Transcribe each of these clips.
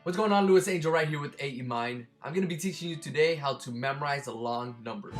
What's going on, Louis Angel right here with AE Mind. I'm going to be teaching you today how to memorize a long number.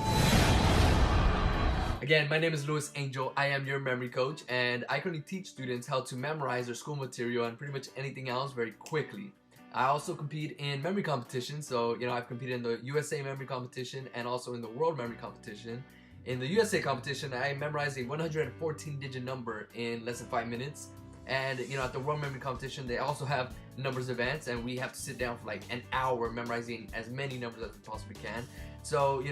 Again, my name is Louis Angel. I am your memory coach, and I currently teach students how to memorize their school material and pretty much anything else very quickly. I also compete in memory competitions, so I've competed in the USA memory competition and also in the world memory competition. In the USA competition, I memorized a 114-digit number in less than 5 minutes. And at the World Memory Competition, they also have numbers events, and we have to sit down for like an hour memorizing as many numbers as we possibly can. So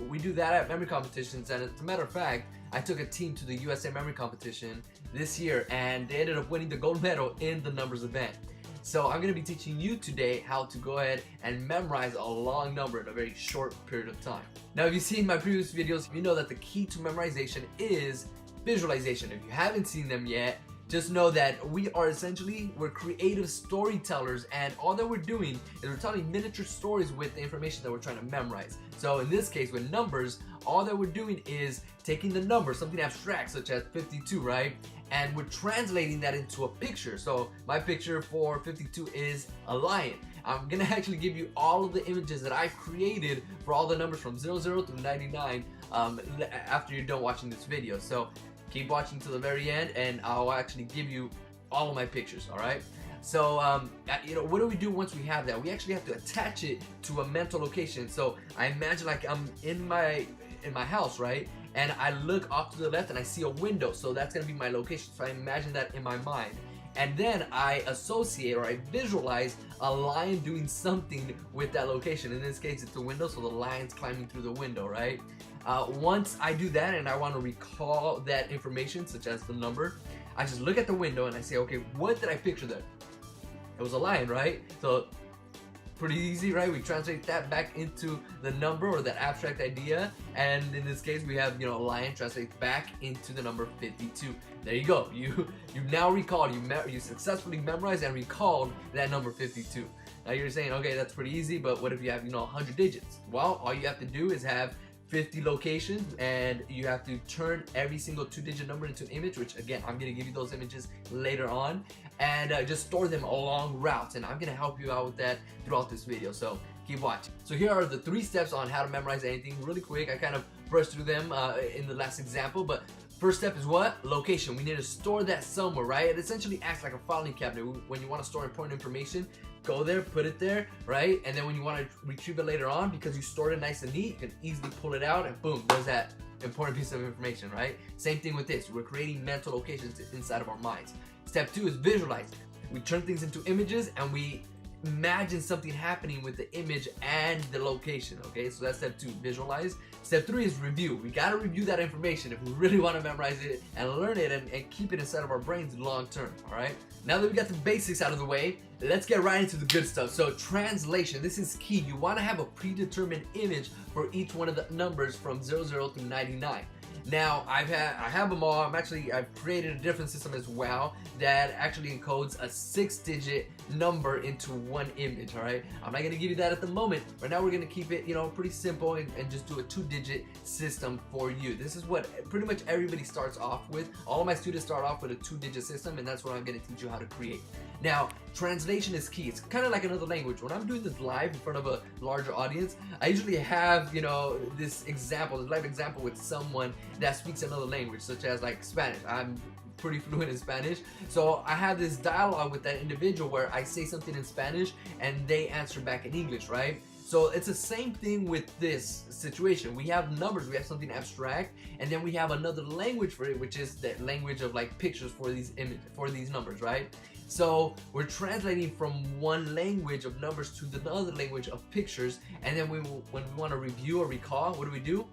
we do that at memory competitions, and as a matter of fact, I took a team to the USA Memory Competition this year, and they ended up winning the gold medal in the numbers event. So I'm going to be teaching you today how to go ahead and memorize a long number in a very short period of time. Now, if you've seen my previous videos, you know that the key to memorization is visualization. If you haven't seen them yet, just know that we're creative storytellers, and all that we're doing is we're telling miniature stories with the information that we're trying to memorize. So in this case, with numbers, all that we're doing is taking the number, something abstract such as 52, right? And we're translating that into a picture. So my picture for 52 is a lion. I'm gonna actually give you all of the images that I've created for all the numbers from 00 to 99 after you're done watching this video. So keep watching to the very end, and I'll actually give you all of my pictures, all right? So, what do we do once we have that? We actually have to attach it to a mental location. So I imagine like I'm in my house, right? And I look off to the left and I see a window. So that's gonna be my location. So I imagine that in my mind. And then I associate, or I visualize, a lion doing something with that location. In this case, it's a window, so the lion's climbing through the window, right? Once I do that and I want to recall that information, such as the number, I just look at the window and I say, okay, what did I picture there? It was a lion, right? So pretty easy, right? We translate that back into the number or that abstract idea, and in this case we have a lion translates back into the number 52. There you go. You now recalled, you successfully memorized and recalled that number 52. Now you're saying, okay, that's pretty easy, but what if you have 100 digits? Well, all you have to do is have 50 locations, and you have to turn every single 2-digit number into an image, which again, I'm going to give you those images later on, and just store them along routes, and I'm going to help you out with that throughout this video, so keep watching. So here are the 3 steps on how to memorize anything really quick. I kind of brushed through them in the last example, but first step is what? Location. We need to store that somewhere, right? It essentially acts like a filing cabinet. When you want to store important information, go there, put it there, right? And then when you want to retrieve it later on, because you stored it nice and neat, you can easily pull it out and boom, there's that important piece of information, right? Same thing with this. We're creating mental locations inside of our minds. Step 2 is visualize. We turn things into images and we imagine something happening with the image and the location, okay? So that's step 2, visualize. Step 3 is review. We gotta review that information if we really wanna memorize it and learn it and keep it inside of our brains long term, all right? Now that we got the basics out of the way, let's get right into the good stuff. So translation, this is key. You wanna have a predetermined image for each one of the numbers from 00 through 99. Now, I have them all. I've created a different system as well that actually encodes a 6-digit number into one image, all right? I'm not gonna give you that at the moment. Right now, we're gonna keep it, pretty simple and just do a 2-digit system for you. This is what pretty much everybody starts off with. All of my students start off with a 2-digit system, and that's what I'm gonna teach you how to create. Now, translation is key. It's kind of like another language. When I'm doing this live in front of a larger audience, I usually have, this live example with someone that speaks another language, such as like Spanish. I'm pretty fluent in Spanish, so I have this dialogue with that individual where I say something in Spanish and they answer back in English, right? So it's the same thing with this situation. We have numbers, we have something abstract, and then we have another language for it, which is the language of like pictures for these numbers, right? So we're translating from one language of numbers to the other language of pictures, and then when we want to review or recall, what do?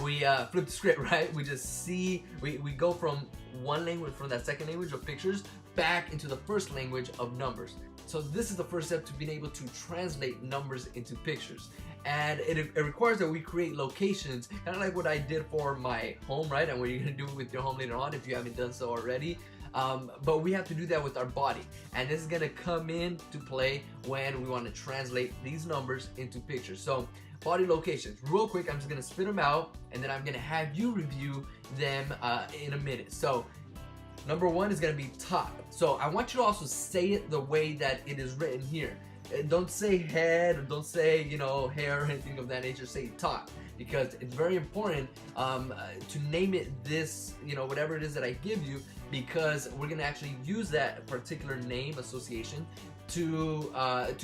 We flip the script, right? We just see, we go from one language, from that second language of pictures, back into the first language of numbers. So this is the first step to being able to translate numbers into pictures. And it requires that we create locations, kind of like what I did for my home, right? And what you're gonna do with your home later on if you haven't done so already. But we have to do that with our body, and this is gonna come into play when we want to translate these numbers into pictures. So body locations, real quick, I'm just gonna spit them out and then I'm gonna have you review them in a minute. So number 1 is gonna be top. So I want you to also say it the way that it is written here. don't say head, or don't say, you know, hair or anything of that nature. Say top, because it's very important to name it this, you know, whatever it is that I give you, because we're gonna actually use that particular name association to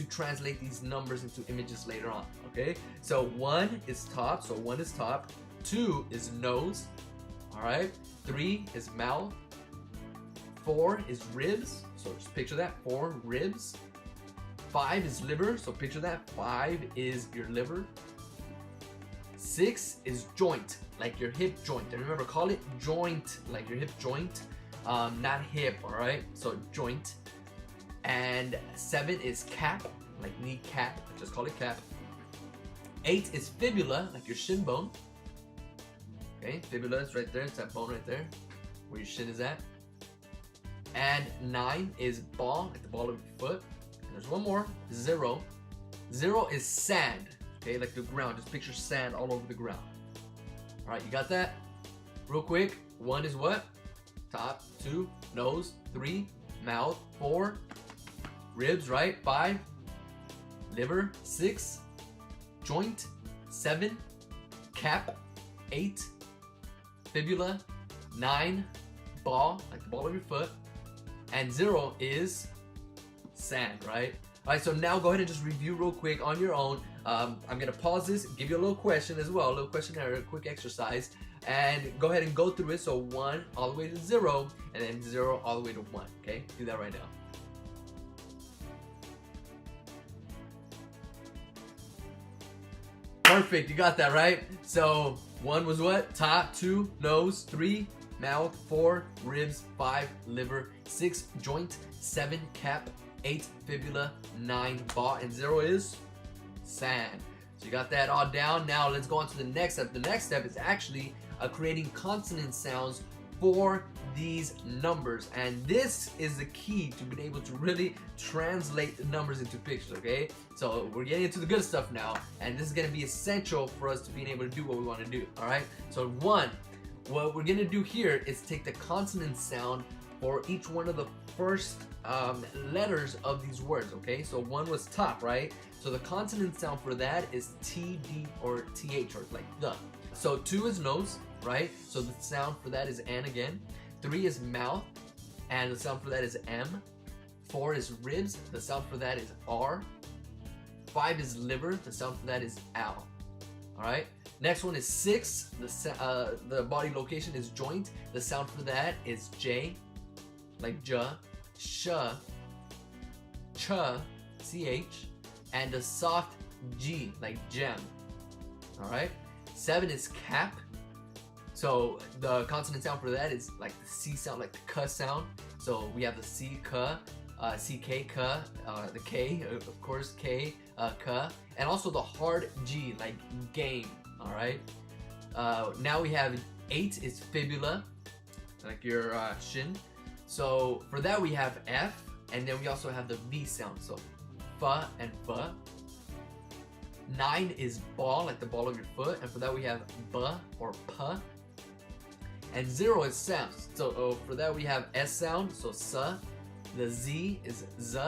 translate these numbers into images later on. Okay, so 1 is top, so 1 is top. 2 is nose. All right, 3 is mouth. 4 is ribs, so just picture that, 4 ribs. 5 is liver, so picture that, 5 is your liver. 6 is joint, like your hip joint, and remember, call it joint, like your hip joint, not hip. All right, so joint. And 7 is cap, like knee cap, just call it cap. 8 is fibula, like your shin bone. Okay, fibula is right there, it's that bone right there, where your shin is at. And 9 is ball, like the ball of your foot. And there's one more, 0. 0 is sand, okay, like the ground, just picture sand all over the ground. All right, you got that? Real quick, 1 is what? Top. 2, nose. 3, mouth. 4, ribs, right? 5, liver. 6, joint. 7, cap. 8, fibula. 9, ball, like the ball of your foot. And 0 is sand, right? All right, so now go ahead and just review real quick on your own. I'm gonna pause this, give you a little question as well, a little questionnaire, a quick exercise, and go ahead and go through it. So 1 all the way to 0, and then 0 all the way to 1, okay? Do that right now. Perfect, you got that, right? So 1 was what? Top. 2, nose. 3, mouth. 4, ribs. 5, liver. 6, joint. 7, cap. 8, fibula. 9, ball. And 0 is sand. So you got that all down. Now let's go on to the next step. The next step is actually creating consonant sounds for these numbers, and this is the key to being able to really translate the numbers into pictures. Okay, so we're getting into the good stuff now, and this is going to be essential for us to being able to do what we want to do. All right, so 1, what we're going to do here is take the consonant sound for each one of the first letters of these words. Okay, so 1 was top, right? So the consonant sound for that is T, D, or TH, or like the. So 2 is nose, right? So the sound for that is N again. 3 is mouth, and the sound for that is M. 4 is ribs, the sound for that is R. 5 is liver, the sound for that is L. All right. Next one is 6. The body location is joint. The sound for that is J, like J, Sh, Ch, CH, and a soft G, like gem. All right. 7 is cap. So the consonant sound for that is like the C sound, like the K sound. So we have the C, K, CK, K, the K, of course, K, K, and also the hard G, like game. All right. Now we have 8 is fibula, like your shin. So for that we have F, and then we also have the V sound. So F and F. 9 is ball, like the ball of your foot, and for that we have B or P. And 0 is sounds. So for that we have S sound, so S. The Z is Z,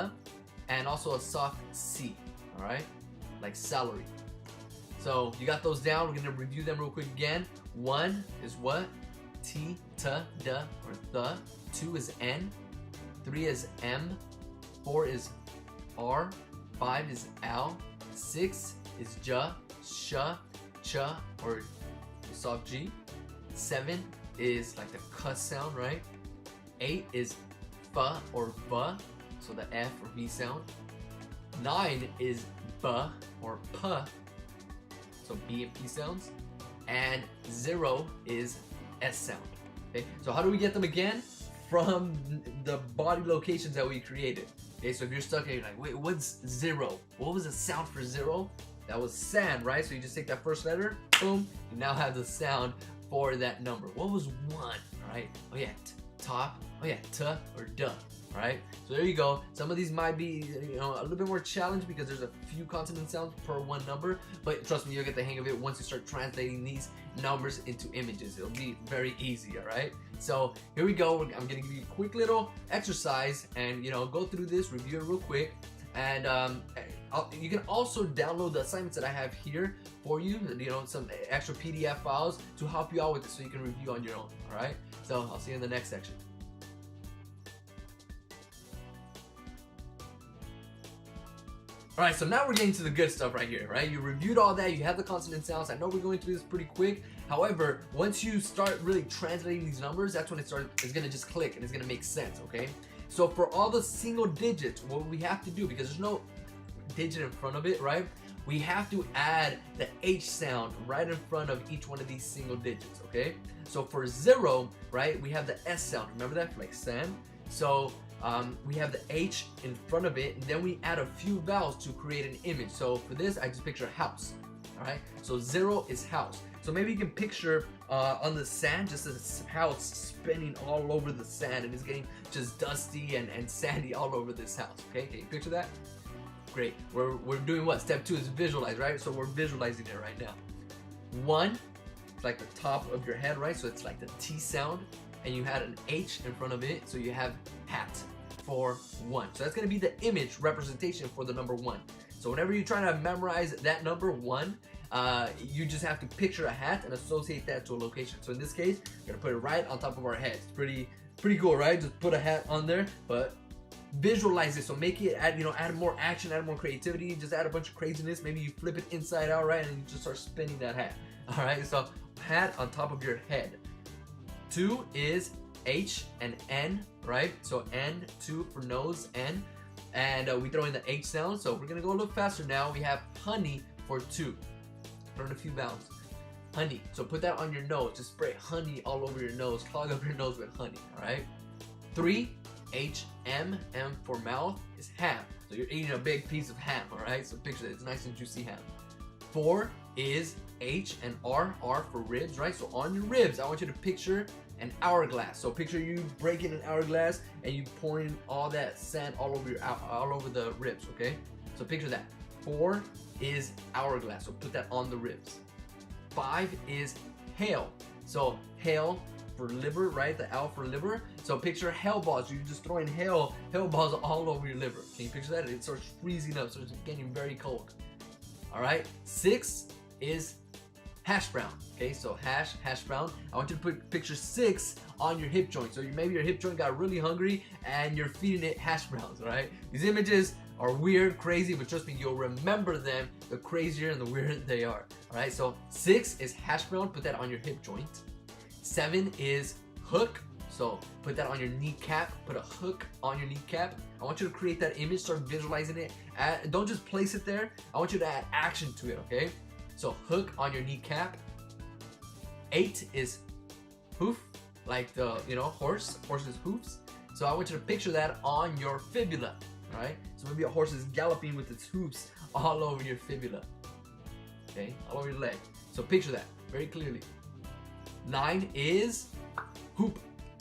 and also a soft C. All right, like celery. So you got those down. We're gonna review them real quick again. 1 is what? T, T, D, or the. 2 is N. 3 is M. 4 is R. 5 is L. 6 is J, Sh, Ch, or soft G. 7 is like the K sound, right? 8 is F or B, so the F or V sound. 9 is B or P, so B and P sounds. And 0 is S sound. Okay, so how do we get them again? From the body locations that we created. Okay, so if you're stuck and you're like, wait, what's 0? What was the sound for 0? That was sand, right? So you just take that first letter, boom, you now have the sound for that number. What was 1, right? Oh yeah, top. Oh yeah, T or D, right? So there you go. Some of these might be, a little bit more challenged because there's a few consonant sounds per one number, but trust me, you'll get the hang of it once you start translating these numbers into images. It'll be very easy, all right? So here we go. I'm gonna give you a quick little exercise and go through this, review it real quick, and You can also download the assignments that I have here for you, some extra PDF files to help you out with this so you can review on your own, all right? So I'll see you in the next section. All right, so now we're getting to the good stuff right here, right? You reviewed all that, you have the consonant sounds. I know we're going through this pretty quick. However, once you start really translating these numbers, that's when it's gonna just click and it's gonna make sense, okay? So for all the single digits, what we have to do, because there's no digit in front of it, right? We have to add the H sound right in front of each one of these single digits, okay? So for 0, right, we have the S sound. Remember that, for like Sam? So we have the H in front of it, and then we add a few vowels to create an image. So for this, I just picture a house, all right? So 0 is house. So maybe you can picture on the sand, just a house spinning all over the sand, and it's getting just dusty and sandy all over this house, okay? Can you picture that? Great. We're doing what? Step 2 is visualize, right? So we're visualizing it right now. 1, it's like the top of your head, right? So it's like the T sound, and you had an H in front of it, so you have hat for 1. So that's going to be the image representation for the number 1. So whenever you're trying to memorize that number 1, you just have to picture a hat and associate that to a location. So in this case, we're going to put it right on top of our head. It's pretty cool, right? Just put a hat on there, but visualize it. So make it add more action, add more creativity, just add a bunch of craziness. Maybe you flip it inside out, right? And you just start spinning that hat. All right, so hat on top of your head. 2 is H and N, right? So N, 2 for nose, N. And we throw in the H sound. So we're going to go a little faster now. We have honey for 2. Throw in a few vowels. Honey. So put that on your nose. Just spray honey all over your nose. Clog up your nose with honey, all right? 3, H, M, M for mouth is ham. So you're eating a big piece of ham, all right? So picture that. It's nice and juicy ham. 4 is H and R, R for ribs, right? So on your ribs, I want you to picture an hourglass. So picture you breaking an hourglass and you pouring all that sand all over the ribs, okay? So picture that. 4 is hourglass, so put that on the ribs. 5 is hail. So hail for liver, right? The L for liver. So picture hail balls. You're just throwing hail balls all over your liver. Can you picture that? It starts freezing up, so it's getting very cold. All right. 6 is hash brown. Okay, so hash brown. I want you to picture 6 on your hip joint. So maybe your hip joint got really hungry and you're feeding it hash browns. All right. These images are weird, crazy, but trust me, you'll remember them the crazier and the weirder they are. All right. So 6 is hash brown. Put that on your hip joint. 7 is hook. So put that on your kneecap. Put a hook on your kneecap. I want you to create that image. Start visualizing it. Don't just place it there. I want you to add action to it, okay? So hook on your kneecap. 8 is hoof, like the horse's hoofs. So I want you to picture that on your fibula, all right? So maybe a horse is galloping with its hoofs all over your fibula, okay? All over your leg. So picture that very clearly. 9 is hoop.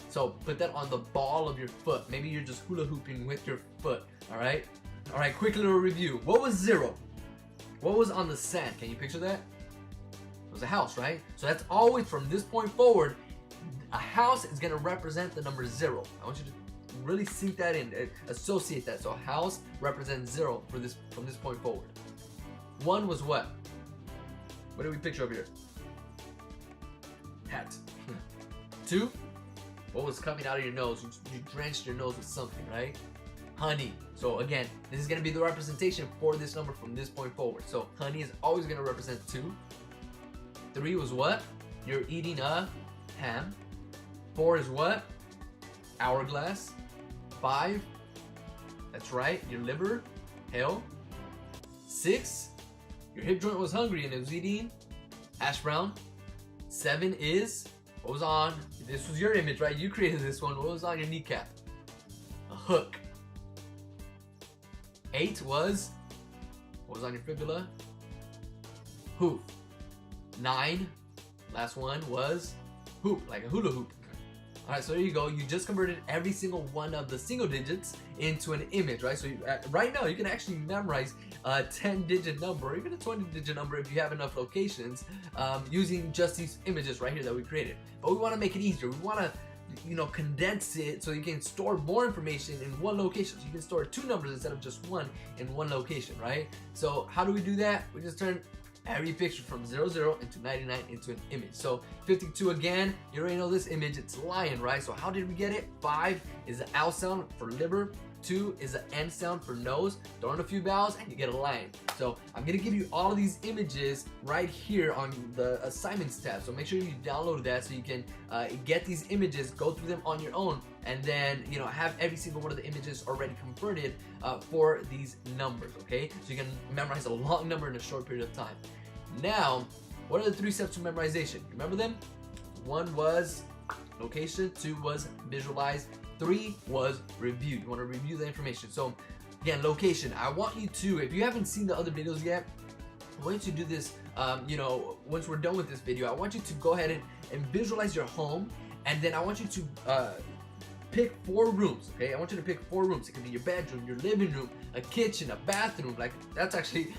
So put that on the ball of your foot. Maybe you're just hula hooping with your foot, all right? All right, quick little review. What was 0? What was on the sand? Can you picture that? It was a house, right? So that's always, from this point forward, a house is gonna represent the number 0. I want you to really sink that in, associate that. So a house represents 0 from this point forward. 1 was what? What did we picture over here? Hat. 2, what was coming out of your nose? You drenched your nose with something, right? Honey. So again, this is going to be the representation for this number from this point forward. So honey is always going to represent 2. 3 was what? You're eating a ham. 4 is what? Hourglass. 5, that's right, your liver. Hail. 6, your hip joint was hungry and it was eating hash brown. 7 is, what was on, this was your image, right? You created this one. What was on your kneecap? A hook. 8 was, what was on your fibula? Hoof. 9, last one was hoop, like a hula hoop. All right, so there you go. You just converted every single one of the single digits into an image, right? So right now, you can actually memorize a 10-digit number, or even a 20-digit number if you have enough locations, using just these images right here that we created. But we want to make it easier. We want to condense it so you can store more information in one location. So you can store 2 numbers instead of just 1 in one location, right? So how do we do that? We just turn every picture from 00 into 99 into an image. So 52 again, you already know this image, it's lion, right? So how did we get it? 5 is the L sound for liver, 2 is the N sound for nose, throw in a few vowels and you get a lion. So I'm gonna give you all of these images right here on the assignments tab. So make sure you download that so you can get these images, go through them on your own, and then have every single one of the images already converted for these numbers, okay? So you can memorize a long number in a short period of time. Now, what are the 3 steps to memorization? Remember them? 1 was location, 2 was visualize, 3 was review. You want to review the information. So again, location, I want you to, if you haven't seen the other videos yet, I want you to do this, once we're done with this video, I want you to go ahead and visualize your home, and then I want you to pick 4 rooms, okay? I want you to pick 4 rooms. It could be your bedroom, your living room, a kitchen, a bathroom. Like, that's actually,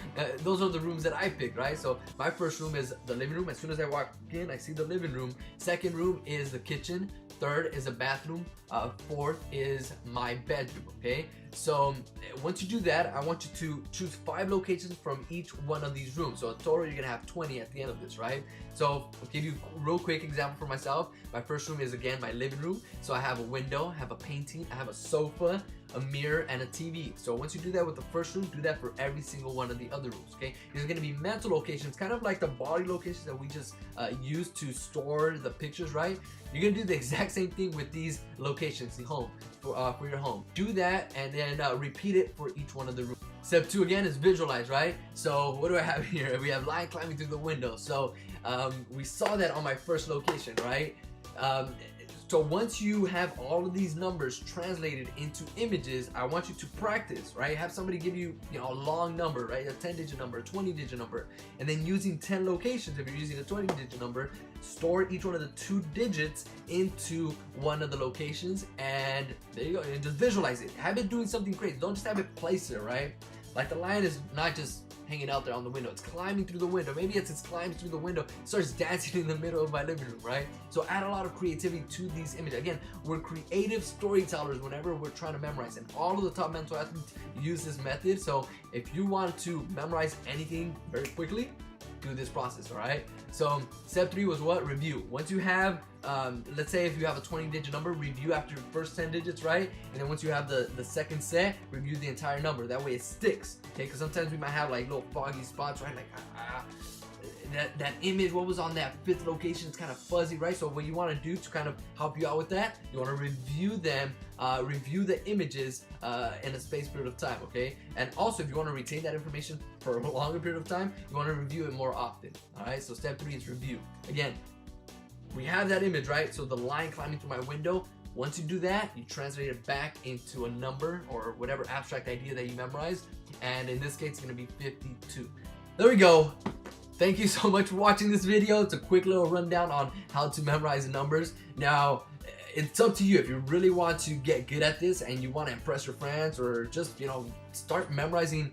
those are the rooms that I picked, right? So my first room is the living room. As soon as I walk in, I see the living room. Second room is the kitchen. Third is a bathroom. Fourth is my bedroom, okay? So once you do that, I want you to choose 5 locations from each one of these rooms. So a total, you're gonna have 20 at the end of this, right? So I'll give you a real quick example for myself. My first room is, again, my living room. So I have a window, I have a painting, I have a sofa, a mirror, and a TV. So once you do that with the first room, do that for every single one of the other rooms, okay? These are gonna be mental locations, kind of like the body locations that we just used to store the pictures, right? You're gonna do the exact same thing with these locations, the home, for your home. Do that and then repeat it for each one of the rooms. Step 2 again is visualize, right? So what do I have here? We have lion climbing through the window. So we saw that on my first location, right? So once you have all of these numbers translated into images, I want you to practice, right? Have somebody give you, a long number, right? A 10-digit number, a 20-digit number, and then using 10 locations, if you're using a 20-digit number, store each one of the 2 digits into one of the locations, and there you go. And just visualize it. Have it doing something crazy. Don't just have it place there, right? Like the lion is not just hanging out there on the window, it's climbing through the window. Maybe it's climbs through the window, starts dancing in the middle of my living room, right? So add a lot of creativity to these images. Again, we're creative storytellers whenever we're trying to memorize, and all of the top mental athletes use this method. So if you want to memorize anything very quickly, do this process, all right? So step 3 was what? Review. Once you have, let's say if you have a 20-digit number, review after your first 10 digits, right? And then once you have the second set, review the entire number. That way it sticks, okay? Because sometimes we might have like little foggy spots, right? Like, that image, what was on that 5th location, is kind of fuzzy, right? So what you want to do to kind of help you out with that, you want to review them, review the images in a spaced period of time, okay? And also, if you want to retain that information for a longer period of time, you want to review it more often, all right? So step 3 is review. Again, we have that image, right? So the lion climbing through my window. Once you do that, you translate it back into a number or whatever abstract idea that you memorized, and in this case, it's going to be 52. There we go. Thank you so much for watching this video. It's a quick little rundown on how to memorize numbers. Now, it's up to you. If you really want to get good at this and you want to impress your friends, or just start memorizing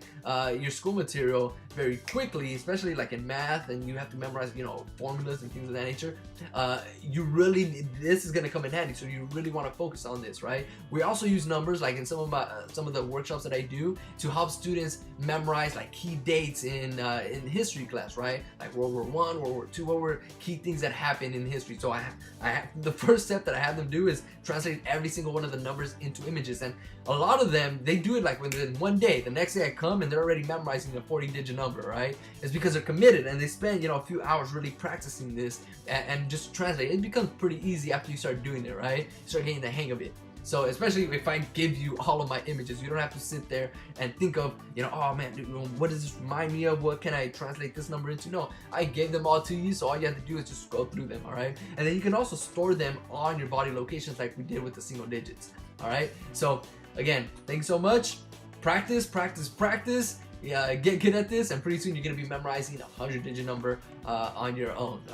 your school material very quickly, especially like in math, and you have to memorize formulas and things of that nature, this is going to come in handy. So you really want to focus on this, right? We also use numbers like in some of the workshops that I do to help students memorize like key dates in history class, right? Like World War I, World War II, what were key things that happened in history. So the first step that I have them do is translate every single one of the numbers into images, and a lot of them, they do it like within one day. The next day I come and they're already memorizing a 40-digit number, right? It's because they're committed and they spend a few hours really practicing this and just translate. It becomes pretty easy after you start doing it, right? You start getting the hang of it. So especially if I give you all of my images, you don't have to sit there and think of, oh man, what does this remind me of? What can I translate this number into? No, I gave them all to you, so all you have to do is just go through them, all right? And then you can also store them on your body locations like we did with the single digits, all right? So again, thanks so much. Practice, practice, practice. Yeah, get good at this, and pretty soon you're gonna be memorizing a 100-digit number on your own. All right?